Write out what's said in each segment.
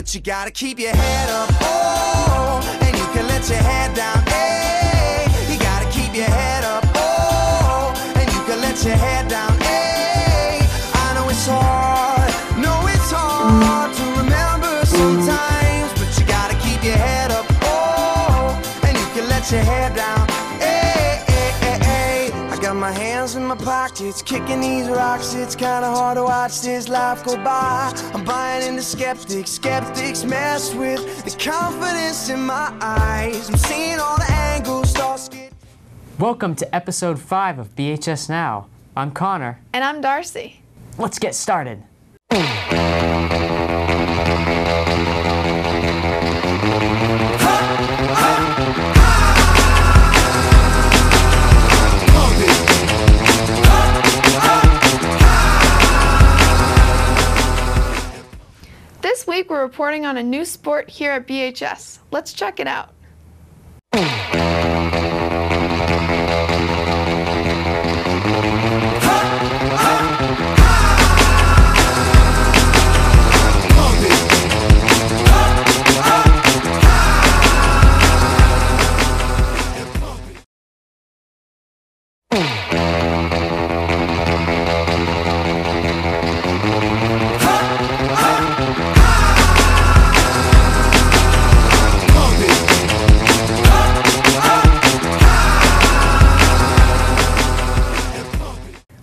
but you gotta keep your head up, oh, and you can let your head down, hey, you gotta keep your head up, oh, and you can let your head down, hey, I know it's hard to remember sometimes, but you gotta keep your head up, oh, and you can let your head down, hey, hey, hey, hey. I got my hands in my pockets, kicking these rocks, it's kinda hard to watch this life go by. I'm buying into skeptics mess with the confidence in my eyes. I'm seeing all the angles, thoughts get... Welcome to episode 5 of BHS Now. I'm Connor. And I'm Darcy. Let's get started. This week we're reporting on a new sport here at BHS. Let's check it out.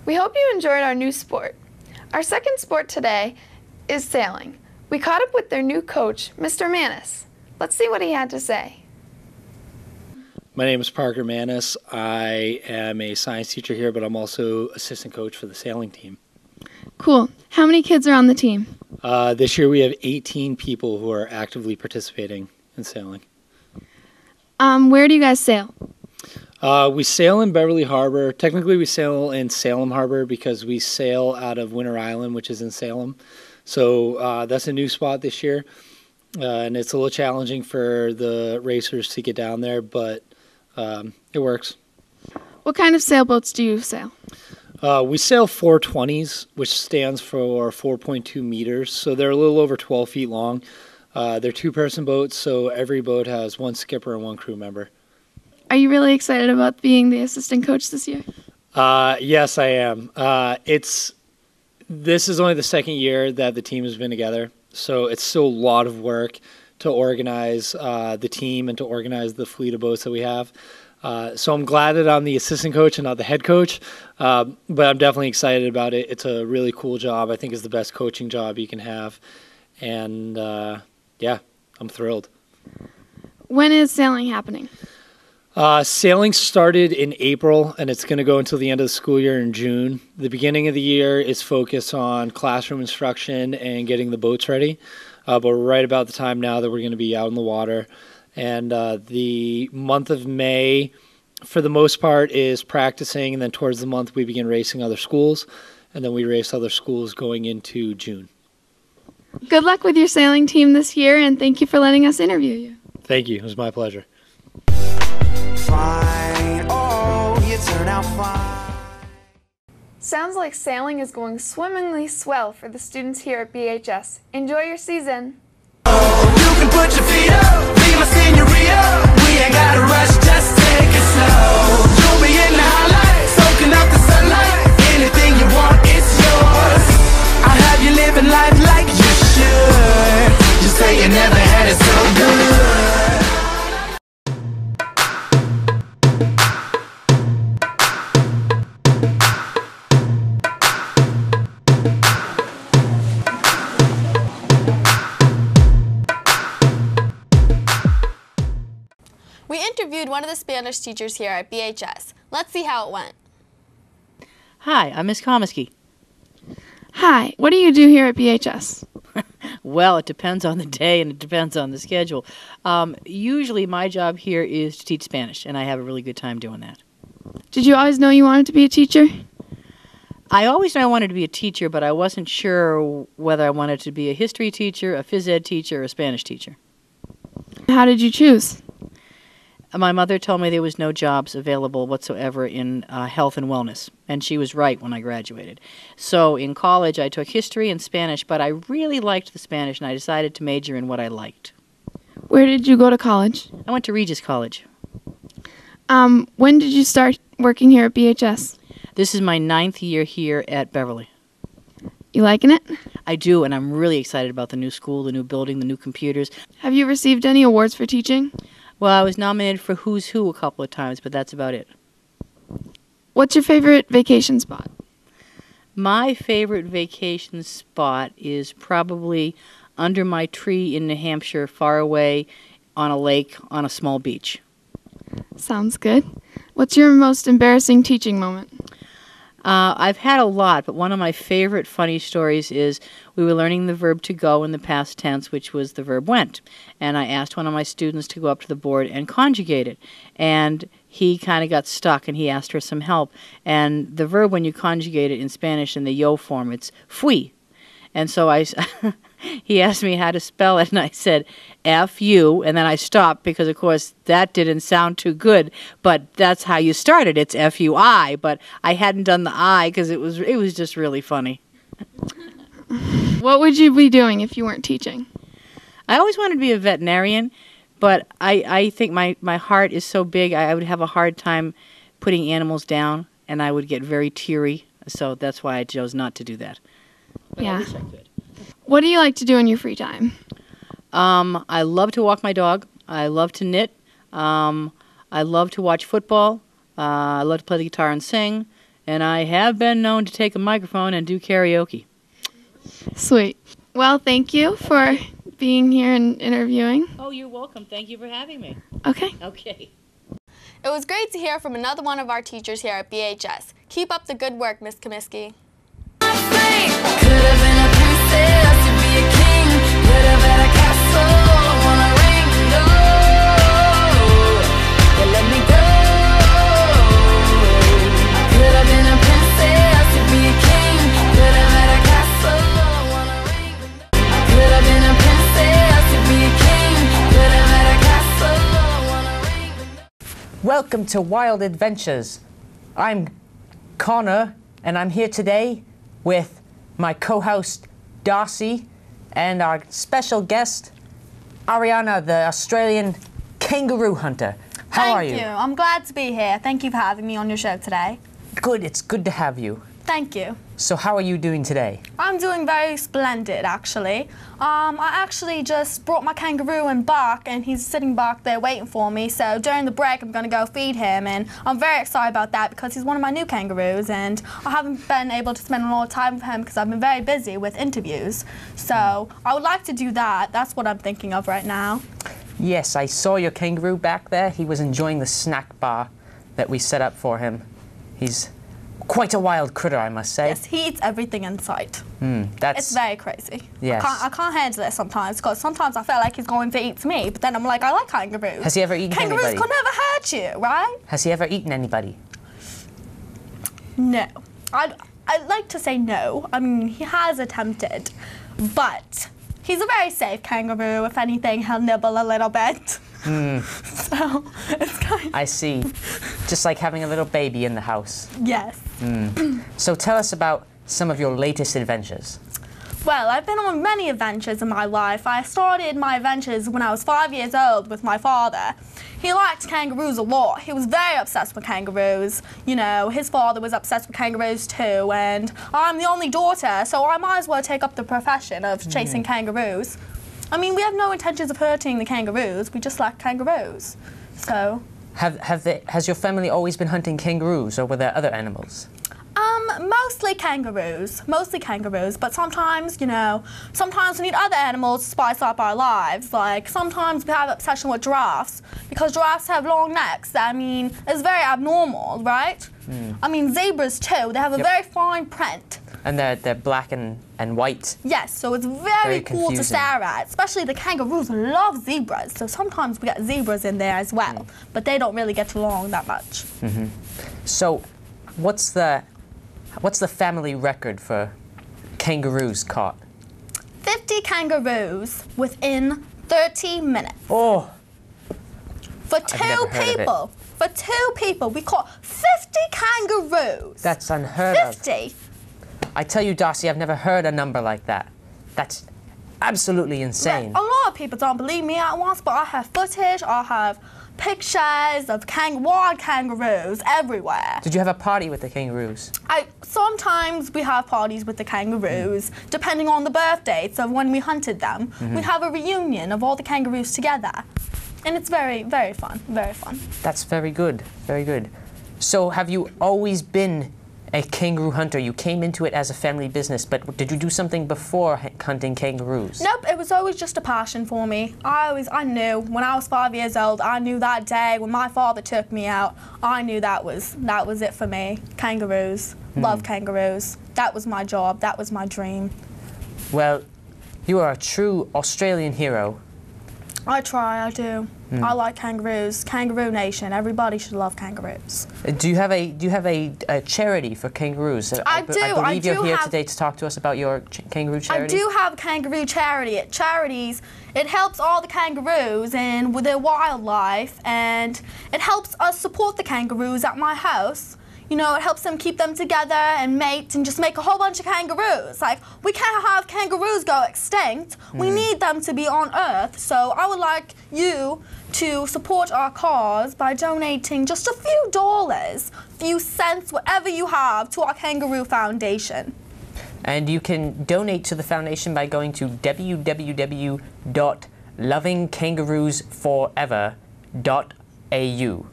We hope you enjoyed our new sport. Our second sport today is sailing. We caught up with their new coach, Mr. Manis. Let's see what he had to say. My name is Parker Manis. I am a science teacher here, but I'm also assistant coach for the sailing team. Cool. How many kids are on the team? This year we have 18 people who are actively participating in sailing. Where do you guys sail? We sail in Beverly Harbor. Technically, we sail in Salem Harbor because we sail out of Winter Island, which is in Salem. So that's a new spot this year, and it's a little challenging for the racers to get down there, but it works. What kind of sailboats do you sail? We sail 420s, which stands for 4.2 meters, so they're a little over 12 feet long. They're two-person boats, so every boat has one skipper and one crew member. Are you really excited about being the assistant coach this year? Yes, I am. This is only the second year that the team has been together, so it's still a lot of work to organize the team and to organize the fleet of boats that we have. So I'm glad that I'm the assistant coach and not the head coach, but I'm definitely excited about it. It's a really cool job. I think it's the best coaching job you can have, and yeah, I'm thrilled. When is sailing happening? Sailing started in April, and it's going to go until the end of the school year in June. The beginning of the year is focused on classroom instruction and getting the boats ready, but we're right about the time now that we're going to be out in the water. And the month of May, for the most part, is practicing, and then towards the month we begin racing other schools, and then we race other schools going into June. Good luck with your sailing team this year, and thank you for letting us interview you. Thank you. It was my pleasure. Fine, oh, you turn out fine. Sounds like sailing is going swimmingly swell for the students here at BHS. Enjoy your season. You can put your feet up, be my senorita. We ain't gotta rush, just take it slow. You'll be in the highlight, soaking up the sunlight. Anything you want, it's yours. I'll have you living life like you should. You say you never had it so good. We interviewed one of the Spanish teachers here at BHS. Let's see how it went. Hi, I'm Ms. Komisky. Hi, what do you do here at BHS? Well, it depends on the day and it depends on the schedule. Usually my job here is to teach Spanish, and I have a really good time doing that. Did you always know you wanted to be a teacher? I always knew I wanted to be a teacher, but I wasn't sure whether I wanted to be a history teacher, a phys ed teacher, or a Spanish teacher. How did you choose? My mother told me there was no jobs available whatsoever in health and wellness, and she was right when I graduated. So in college, I took history and Spanish, but I really liked the Spanish, and I decided to major in what I liked. Where did you go to college? I went to Regis College. When did you start working here at BHS? This is my 9th year here at Beverly. You liking it? I do, and I'm really excited about the new school, the new building, the new computers. Have you received any awards for teaching? Well, I was nominated for Who's Who a couple of times, but that's about it. What's your favorite vacation spot? My favorite vacation spot is probably under my tree in New Hampshire, far away on a lake on a small beach. Sounds good. What's your most embarrassing teaching moment? I've had a lot, but one of my favorite funny stories is we were learning the verb to go in the past tense, which was the verb went. And I asked one of my students to go up to the board and conjugate it. And he kind of got stuck, and he asked her some help. And the verb, when you conjugate it in Spanish in the yo form, it's fui. And so he asked me how to spell it, and I said F-U, and then I stopped because, of course, that didn't sound too good, but that's how you started. It's F-U-I, but I hadn't done the I because it was just really funny. What would you be doing if you weren't teaching? I always wanted to be a veterinarian, but I think my heart is so big, I would have a hard time putting animals down, and I would get very teary, so that's why I chose not to do that. But Yeah. I wish I could. What do you like to do in your free time? I love to walk my dog. I love to knit. I love to watch football. I love to play the guitar and sing. And I have been known to take a microphone and do karaoke. Sweet. Well, thank you for being here and interviewing. Oh, you're welcome. Thank you for having me. Okay. Okay. It was great to hear from another one of our teachers here at BHS. Keep up the good work, Miss Comiskey. Could have been a princess to be a king. Could have had a castle on a ring. No, you let me go. Could have been a princess to be a king. Could have had a castle on a ring. Could have been a princess to be a king. Could have had a castle on a ring. Welcome to Wild Adventures. I'm Connor, and I'm here today with my co-host Darcy and our special guest Arianna, the Australian kangaroo hunter. How are you? Thank you. I'm glad to be here. Thank you for having me on your show today. Good, it's good to have you. Thank you. So how are you doing today? I'm doing very splendid, actually. I actually just brought my kangaroo in back, and he's sitting back there waiting for me. So during the break, I'm going to go feed him, and I'm very excited about that because he's one of my new kangaroos, and I haven't been able to spend a lot of time with him because I've been very busy with interviews. So I would like to do that. That's what I'm thinking of right now. Yes, I saw your kangaroo back there. He was enjoying the snack bar that we set up for him. He's quite a wild critter, I must say. Yes, he eats everything in sight. That's It's very crazy. Yes. I can't handle it sometimes because sometimes I feel like he's going to eat me, but then I'm like, I like kangaroos. Has he ever eaten Kangaroos anybody? could never hurt you, right? Has he ever eaten anybody? No. I'd like to say no. I mean, he has attempted, but he's a very safe kangaroo. If anything, he'll nibble a little bit. So it's kind of... I see. Just like having a little baby in the house. Yes. So tell us about some of your latest adventures. Well, I've been on many adventures in my life. I started my adventures when I was 5 years old with my father. He liked kangaroos a lot. He was very obsessed with kangaroos. You know, his father was obsessed with kangaroos too, and I'm the only daughter, so I might as well take up the profession of chasing kangaroos. I mean, we have no intentions of hurting the kangaroos. We just like kangaroos. So... Has your family always been hunting kangaroos, or were there other animals? Mostly kangaroos, but sometimes, you know, sometimes we need other animals to spice up our lives. Like, sometimes we have obsession with giraffes, because giraffes have long necks. I mean, it's very abnormal, right? I mean, zebras too, they have a very fine print. And they're black and white. Yes, so it's very cool to confusing. stare at. Especially the kangaroos love zebras, so sometimes we get zebras in there as well, but they don't really get along that much. So, what's the family record for kangaroos caught? 50 kangaroos within 30 minutes. Oh, For I've never two heard of it. people. For 2 people, we caught 50 kangaroos. That's unheard of. 50. I tell you, Darcy, I've never heard a number like that. That's absolutely insane. A lot of people don't believe me at once, but I have footage, I have pictures of wild kangaroos everywhere. Did you have a party with the kangaroos? Sometimes we have parties with the kangaroos, depending on the birth dates of when we hunted them. We have a reunion of all the kangaroos together. And it's very, very fun, very fun. That's very good, very good. So have you always been a kangaroo hunter? You came into it as a family business, but did you do something before hunting kangaroos? Nope, it was always just a passion for me. I knew when I was 5 years old, I knew that day when my father took me out, I knew that was it for me. Kangaroos, love kangaroos. That was my job, that was my dream. Well, you are a true Australian hero. I try, I do. I like kangaroos. Kangaroo Nation. Everybody should love kangaroos. Do you have a charity for kangaroos? I do. I believe you're here have, today to talk to us about your kangaroo charity. I do have a kangaroo charity. It helps all the kangaroos and with their wildlife, and it helps us support the kangaroos at my house. You know, it helps them keep them together and mate and just make a whole bunch of kangaroos. Like, we can't have kangaroos go extinct. We need them to be on Earth. So I would like you to support our cause by donating just a few dollars, few cents, whatever you have, to our Kangaroo Foundation. And you can donate to the foundation by going to www.lovingkangaroosforever.au.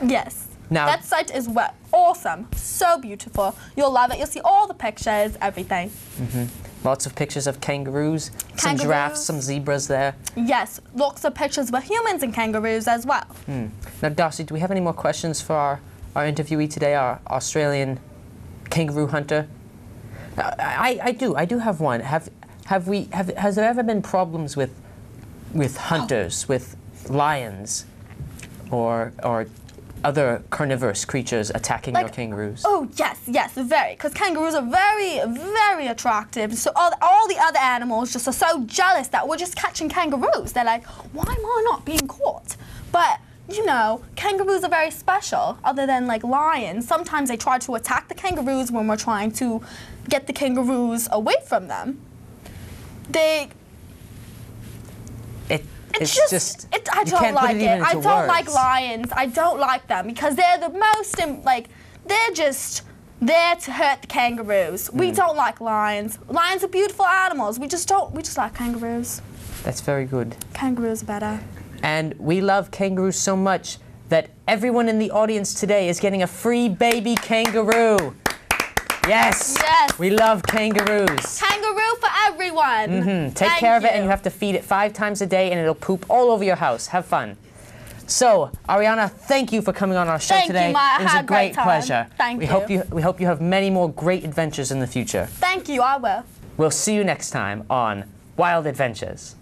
Yes. Now, that site is awesome, so beautiful. You'll love it. You'll see all the pictures, everything. Lots of pictures of kangaroos, some giraffes, some zebras there. Yes, lots of pictures with humans and kangaroos as well. Now, Darcy, do we have any more questions for our interviewee today, our Australian kangaroo hunter? I do have one. Has there ever been problems with hunters, with lions, or other carnivorous creatures attacking your kangaroos? Oh, yes, very. Because kangaroos are very, very attractive. So all the other animals just are so jealous that we're just catching kangaroos. They're like, why am I not being caught? But, you know, kangaroos are very special. Other than, like, lions, sometimes they try to attack the kangaroos when we're trying to get the kangaroos away from them. I don't like it. I don't like lions. I don't like them because they're the most, they're just there to hurt the kangaroos. We don't like lions. Lions are beautiful animals. We just like kangaroos. That's very good. Kangaroos are better. And we love kangaroos so much that everyone in the audience today is getting a free baby kangaroo. Yes. Yes. We love kangaroos. Kangaroo for everyone. Take care of it, and you have to feed it 5 times a day, and it'll poop all over your house. Have fun. So, Arianna, thank you for coming on our show today. Thank you, it was a great pleasure. Thank you. We hope you have many more great adventures in the future. Thank you, I will. We'll see you next time on Wild Adventures.